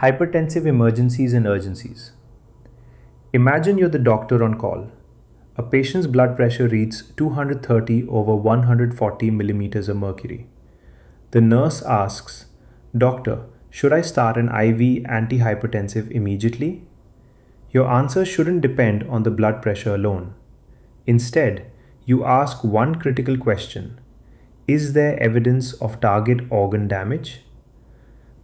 Hypertensive emergencies and urgencies. Imagine you're the doctor on call. A patient's blood pressure reads 230 over 140 millimeters of mercury. The nurse asks, "Doctor, should I start an IV antihypertensive immediately?" Your answer shouldn't depend on the blood pressure alone. Instead, you ask one critical question: is there evidence of target organ damage?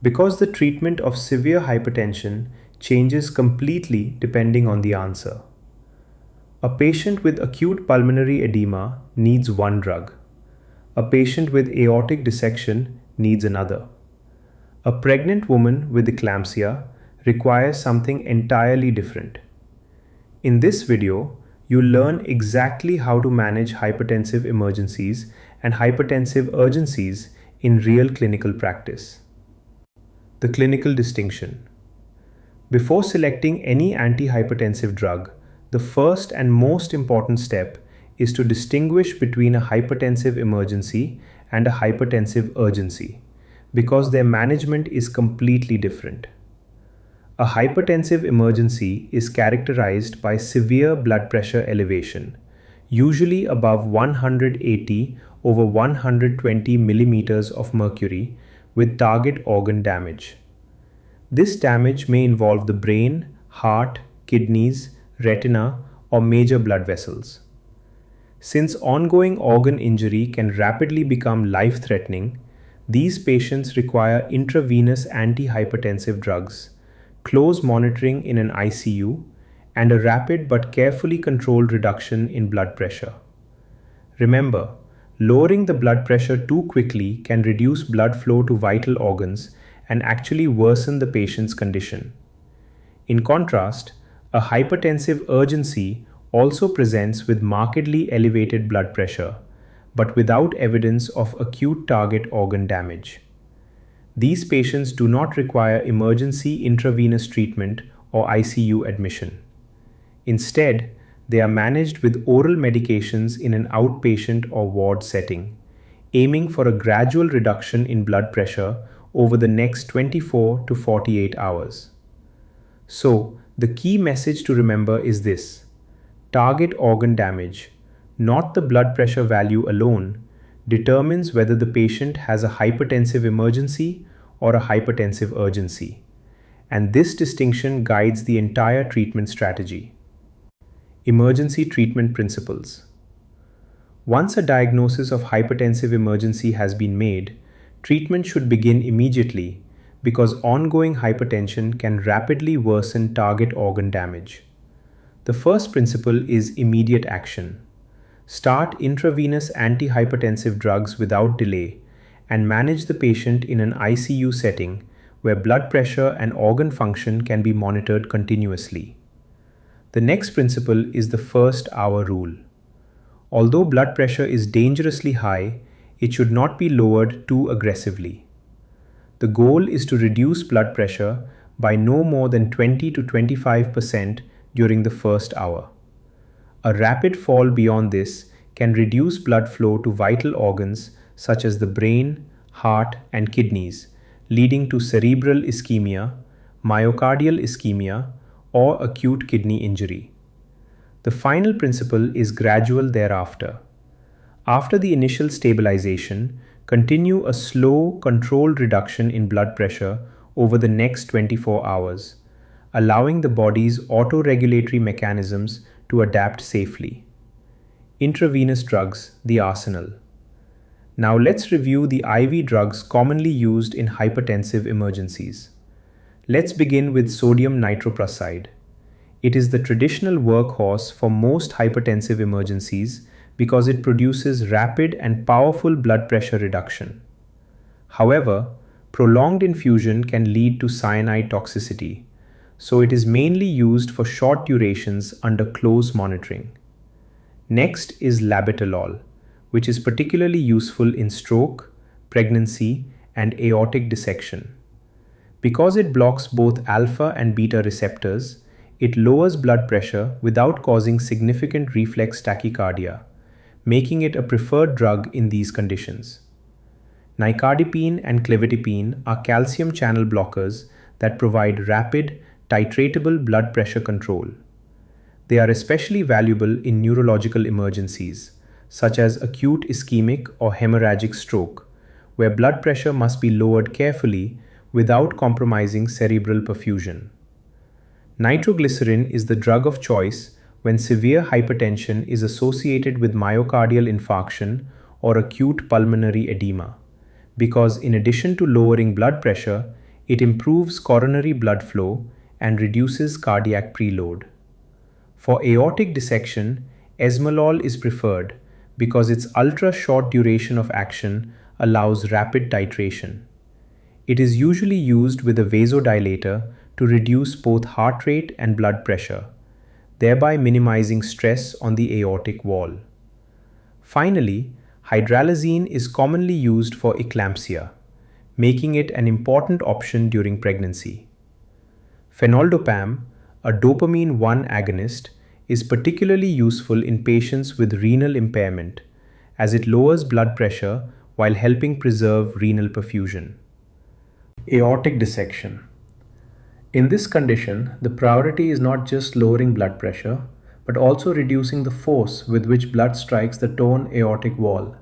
Because the treatment of severe hypertension changes completely depending on the answer. A patient with acute pulmonary edema needs one drug. A patient with aortic dissection needs another. A pregnant woman with eclampsia requires something entirely different. In this video, you'll learn exactly how to manage hypertensive emergencies and hypertensive urgencies in real clinical practice. The clinical distinction. Before selecting any antihypertensive drug, the first and most important step is to distinguish between a hypertensive emergency and a hypertensive urgency, because their management is completely different. A hypertensive emergency is characterized by severe blood pressure elevation, usually above 180 over 120 millimeters of mercury, with target organ damage. This damage may involve the brain, heart, kidneys, retina, or major blood vessels. Since ongoing organ injury can rapidly become life-threatening, these patients require intravenous antihypertensive drugs, close monitoring in an ICU, and a rapid but carefully controlled reduction in blood pressure. Remember, lowering the blood pressure too quickly can reduce blood flow to vital organs and actually worsen the patient's condition. In contrast, a hypertensive urgency also presents with markedly elevated blood pressure, but without evidence of acute target organ damage. These patients do not require emergency intravenous treatment or ICU admission. Instead, they are managed with oral medications in an outpatient or ward setting, aiming for a gradual reduction in blood pressure over the next 24 to 48 hours. So, the key message to remember is this: target organ damage, not the blood pressure value alone, determines whether the patient has a hypertensive emergency or a hypertensive urgency. And this distinction guides the entire treatment strategy. Emergency treatment principles. Once a diagnosis of hypertensive emergency has been made, treatment should begin immediately because ongoing hypertension can rapidly worsen target organ damage. The first principle is immediate action. Start intravenous antihypertensive drugs without delay and manage the patient in an ICU setting where blood pressure and organ function can be monitored continuously. The next principle is the first hour rule. Although blood pressure is dangerously high, it should not be lowered too aggressively. The goal is to reduce blood pressure by no more than 20 to 25% during the first hour. A rapid fall beyond this can reduce blood flow to vital organs such as the brain, heart, and kidneys, leading to cerebral ischemia, myocardial ischemia, or acute kidney injury. The final principle is gradual thereafter. After the initial stabilization, continue a slow, controlled reduction in blood pressure over the next 24 hours, allowing the body's autoregulatory mechanisms to adapt safely. Intravenous drugs, the arsenal. Now let's review the IV drugs commonly used in hypertensive emergencies. Let's begin with sodium nitroprusside. It is the traditional workhorse for most hypertensive emergencies because it produces rapid and powerful blood pressure reduction. However, prolonged infusion can lead to cyanide toxicity, so it is mainly used for short durations under close monitoring. Next is labetalol, which is particularly useful in stroke, pregnancy, and aortic dissection. Because it blocks both alpha and beta receptors, it lowers blood pressure without causing significant reflex tachycardia, making it a preferred drug in these conditions. Nicardipine and clevidipine are calcium channel blockers that provide rapid, titratable blood pressure control. They are especially valuable in neurological emergencies, such as acute ischemic or hemorrhagic stroke, where blood pressure must be lowered carefully without compromising cerebral perfusion. Nitroglycerin is the drug of choice when severe hypertension is associated with myocardial infarction or acute pulmonary edema, because in addition to lowering blood pressure, it improves coronary blood flow and reduces cardiac preload. For aortic dissection, esmolol is preferred because its ultra-short duration of action allows rapid titration. It is usually used with a vasodilator to reduce both heart rate and blood pressure, thereby minimizing stress on the aortic wall. Finally, hydralazine is commonly used for eclampsia, making it an important option during pregnancy. Phenoldopam, a dopamine 1 agonist, is particularly useful in patients with renal impairment, as it lowers blood pressure while helping preserve renal perfusion. Aortic dissection. In this condition, the priority is not just lowering blood pressure, but also reducing the force with which blood strikes the torn aortic wall.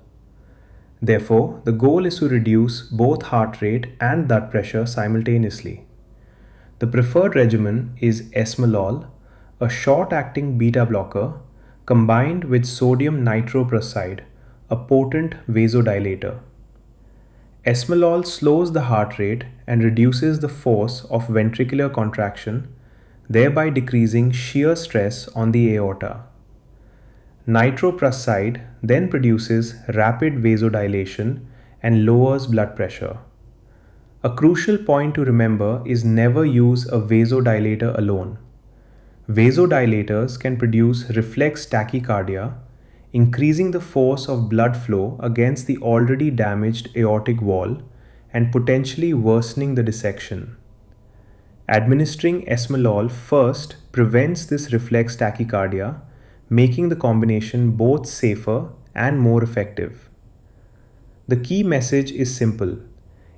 Therefore, the goal is to reduce both heart rate and blood pressure simultaneously. The preferred regimen is esmolol, a short-acting beta blocker combined with sodium nitroprusside, a potent vasodilator. Esmolol slows the heart rate and reduces the force of ventricular contraction, thereby decreasing shear stress on the aorta. Nitroprusside then produces rapid vasodilation and lowers blood pressure. A crucial point to remember is never use a vasodilator alone. Vasodilators can produce reflex tachycardia, increasing the force of blood flow against the already damaged aortic wall and potentially worsening the dissection. Administering esmolol first prevents this reflex tachycardia, making the combination both safer and more effective. The key message is simple.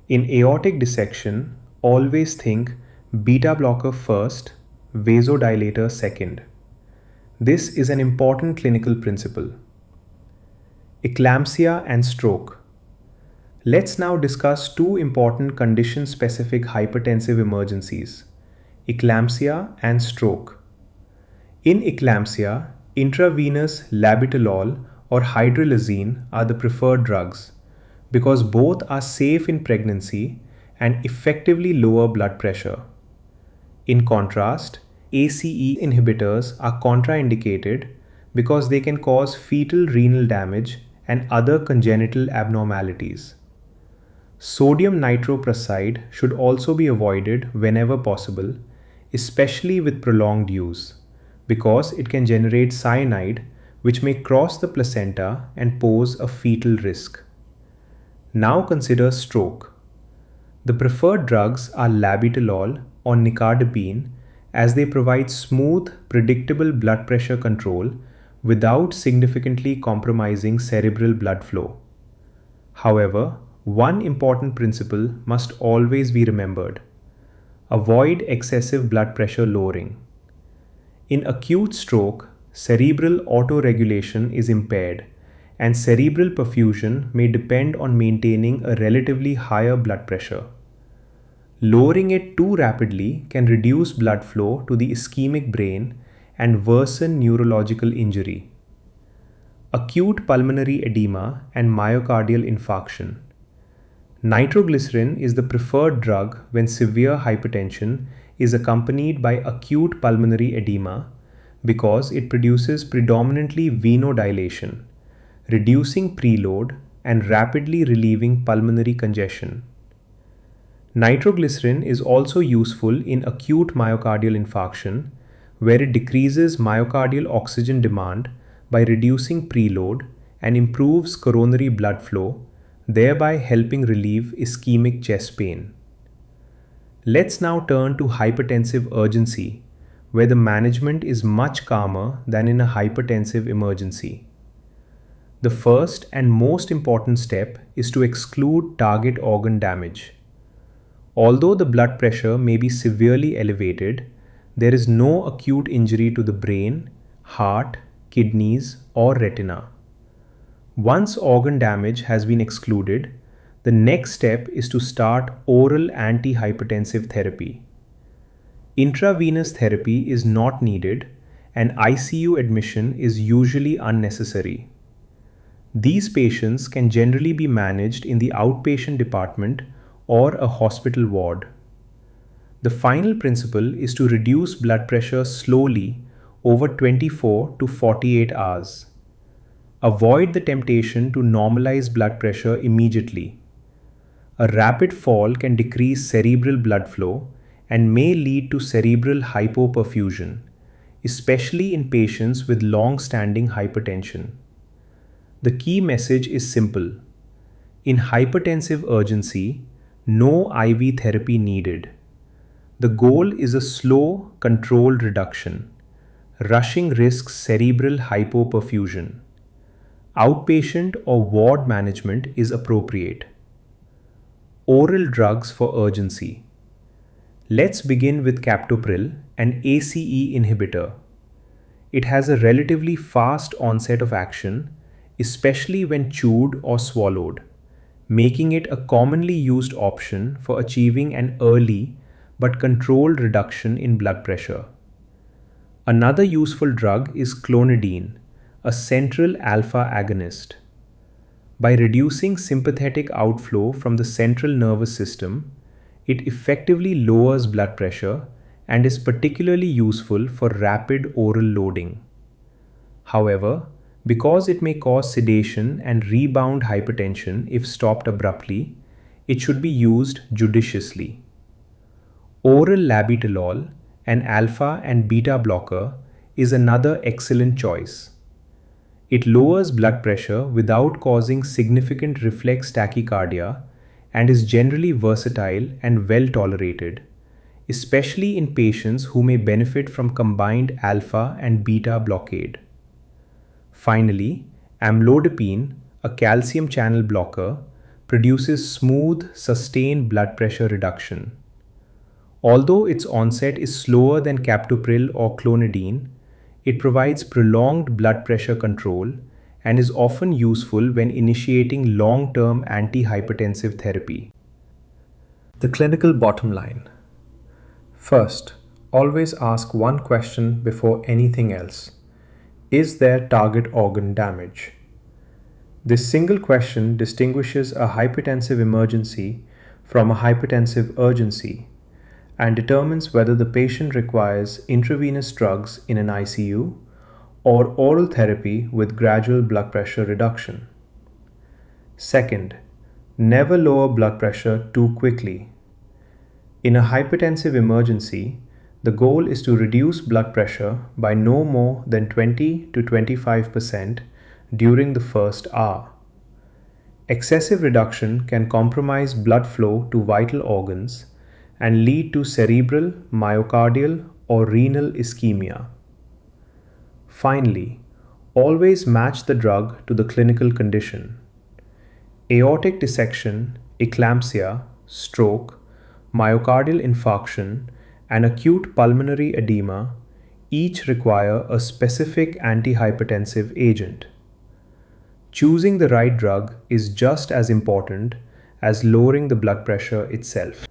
In aortic dissection, always think beta blocker first, vasodilator second. This is an important clinical principle. Eclampsia and stroke. Let's now discuss two important condition-specific hypertensive emergencies, eclampsia and stroke. In eclampsia, intravenous labetalol or hydralazine are the preferred drugs because both are safe in pregnancy and effectively lower blood pressure. In contrast, ACE inhibitors are contraindicated because they can cause fetal renal damage and other congenital abnormalities. Sodium nitroprusside should also be avoided whenever possible, especially with prolonged use, because it can generate cyanide which may cross the placenta and pose a fetal risk. Now consider stroke. The preferred drugs are labetalol or nicardipine, as they provide smooth, predictable blood pressure control without significantly compromising cerebral blood flow. However, one important principle must always be remembered. Avoid excessive blood pressure lowering. In acute stroke, cerebral autoregulation is impaired, and cerebral perfusion may depend on maintaining a relatively higher blood pressure. Lowering it too rapidly can reduce blood flow to the ischemic brain and worsen neurological injury. Acute pulmonary edema and myocardial infarction. Nitroglycerin is the preferred drug when severe hypertension is accompanied by acute pulmonary edema because it produces predominantly venodilation, reducing preload and rapidly relieving pulmonary congestion. Nitroglycerin is also useful in acute myocardial infarction, where it decreases myocardial oxygen demand by reducing preload and improves coronary blood flow, thereby helping relieve ischemic chest pain. Let's now turn to hypertensive urgency, where the management is much calmer than in a hypertensive emergency. The first and most important step is to exclude target organ damage. Although the blood pressure may be severely elevated, there is no acute injury to the brain, heart, kidneys, or retina. Once organ damage has been excluded, the next step is to start oral antihypertensive therapy. Intravenous therapy is not needed, and ICU admission is usually unnecessary. These patients can generally be managed in the outpatient department or a hospital ward. The final principle is to reduce blood pressure slowly over 24 to 48 hours. Avoid the temptation to normalize blood pressure immediately. A rapid fall can decrease cerebral blood flow and may lead to cerebral hypoperfusion, especially in patients with long-standing hypertension. The key message is simple. In hypertensive urgency, no IV therapy needed. The goal is a slow, controlled reduction. Rushing risks cerebral hypoperfusion. Outpatient or ward management is appropriate. Oral drugs for urgency. Let's begin with captopril, an ACE inhibitor. It has a relatively fast onset of action, especially when chewed or swallowed, making it a commonly used option for achieving an early but controlled reduction in blood pressure. Another useful drug is clonidine, a central alpha agonist. By reducing sympathetic outflow from the central nervous system, it effectively lowers blood pressure and is particularly useful for rapid oral loading. However, because it may cause sedation and rebound hypertension if stopped abruptly, it should be used judiciously. Oral labetalol, an alpha and beta blocker, is another excellent choice. It lowers blood pressure without causing significant reflex tachycardia and is generally versatile and well tolerated, especially in patients who may benefit from combined alpha and beta blockade. Finally, amlodipine, a calcium channel blocker, produces smooth, sustained blood pressure reduction. Although its onset is slower than captopril or clonidine, it provides prolonged blood pressure control and is often useful when initiating long-term antihypertensive therapy. The clinical bottom line. First, always ask one question before anything else. Is there target organ damage? This single question distinguishes a hypertensive emergency from a hypertensive urgency and determines whether the patient requires intravenous drugs in an ICU or oral therapy with gradual blood pressure reduction. Second, never lower blood pressure too quickly. In a hypertensive emergency, the goal is to reduce blood pressure by no more than 20 to 25% during the first hour. Excessive reduction can compromise blood flow to vital organs and lead to cerebral, myocardial, or renal ischemia. Finally, always match the drug to the clinical condition. Aortic dissection, eclampsia, stroke, myocardial infarction, and acute pulmonary edema each require a specific antihypertensive agent. Choosing the right drug is just as important as lowering the blood pressure itself.